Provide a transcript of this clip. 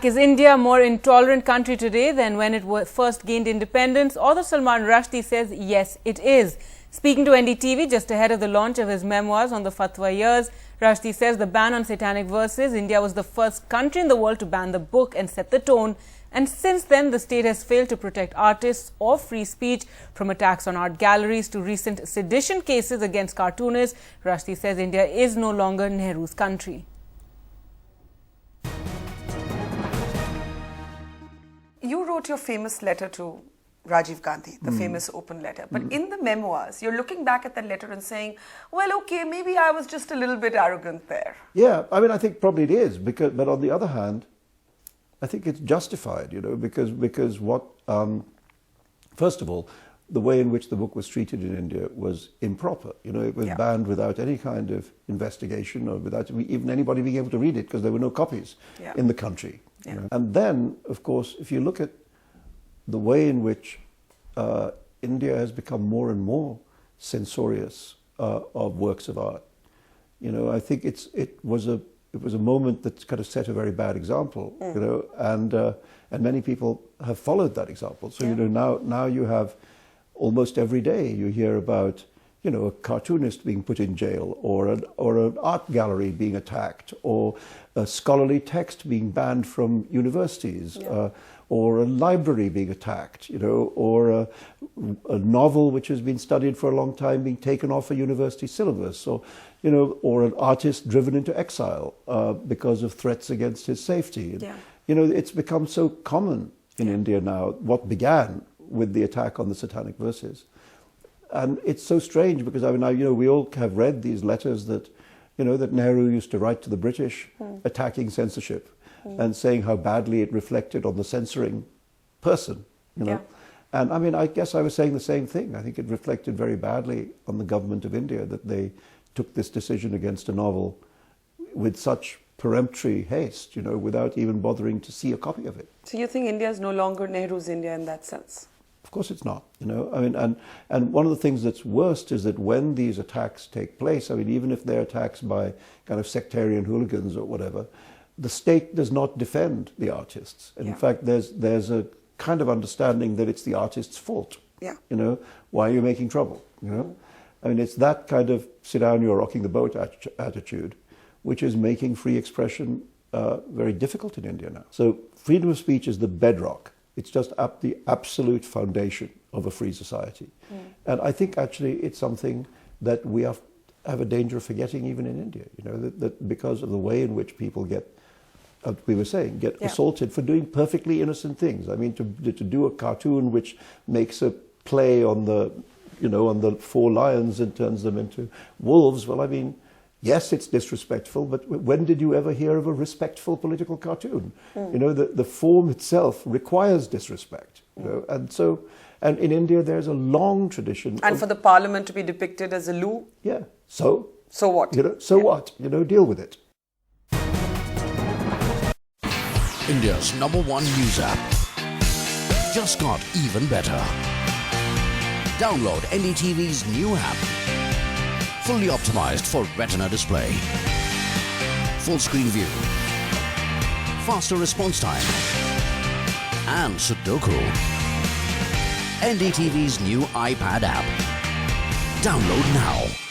Is India a more intolerant country today than when it first gained independence? Author Salman Rushdie says yes, it is. Speaking to NDTV just ahead of the launch of his memoirs on the Fatwa years, Rushdie says the ban on Satanic Verses, India was the first country in the world to ban the book and set the tone. And since then, the state has failed to protect artists or free speech, from attacks on art galleries to recent sedition cases against cartoonists. Rushdie says India is no longer Nehru's country. You wrote your famous letter to Rajiv Gandhi, the famous open letter. But in the memoirs, you're looking back at that letter and saying, well, okay, maybe I was just a little bit arrogant there. Yeah, I mean, I think probably it is. But on the other hand, I think it's justified, you know, because what, first of all, the way in which the book was treated in India was improper. You know, it was banned without any kind of investigation or without even anybody being able to read it because there were no copies in the country. You know? And then, of course, if you look at the way in which India has become more and more censorious of works of art, you know, I think it was a moment that kind of set a very bad example, you know, and many people have followed that example. So you know, now you have almost every day you hear about, you know, a cartoonist being put in jail, or an art gallery being attacked, or a scholarly text being banned from universities, or a library being attacked, you know, or a novel which has been studied for a long time being taken off a university syllabus, or, you know, or an artist driven into exile because of threats against his safety. You know, it's become so common in India now, what began with the attack on the Satanic Verses. And it's so strange because, I mean, you know, we all have read these letters that, you know, that Nehru used to write to the British attacking censorship and saying how badly it reflected on the censoring person, you know. And I mean, I guess I was saying the same thing. I think it reflected very badly on the government of India that they took this decision against a novel with such peremptory haste, you know, without even bothering to see a copy of it. So you think India is no longer Nehru's India in that sense? Of course it's not, you know. I mean, and one of the things that's worst is that when these attacks take place, I mean, even if they're attacks by kind of sectarian hooligans or whatever, the state does not defend the artists. And in fact, there's a kind of understanding that it's the artist's fault. You know, why are you making trouble? You know, I mean, it's that kind of sit down, you're rocking the boat attitude, which is making free expression very difficult in India now. So freedom of speech is the bedrock. It's just the absolute foundation of a free society. And I think actually it's something that we have a danger of forgetting even in India, you know, that because of the way in which people get, we were saying, get assaulted for doing perfectly innocent things. I mean, to do a cartoon which makes a play on the, you know, on the 4 lions and turns them into wolves, well, I mean, yes, it's disrespectful, but when did you ever hear of a respectful political cartoon? You know, the form itself requires disrespect, you know, and in India there's a long tradition. And for the parliament to be depicted as a loo? So what? You know, what? You know, deal with it. India's #1 news app just got even better. Download NDTV's new app. Fully optimized for retina display, full screen view, faster response time, and Sudoku. NDTV's new iPad app. Download now.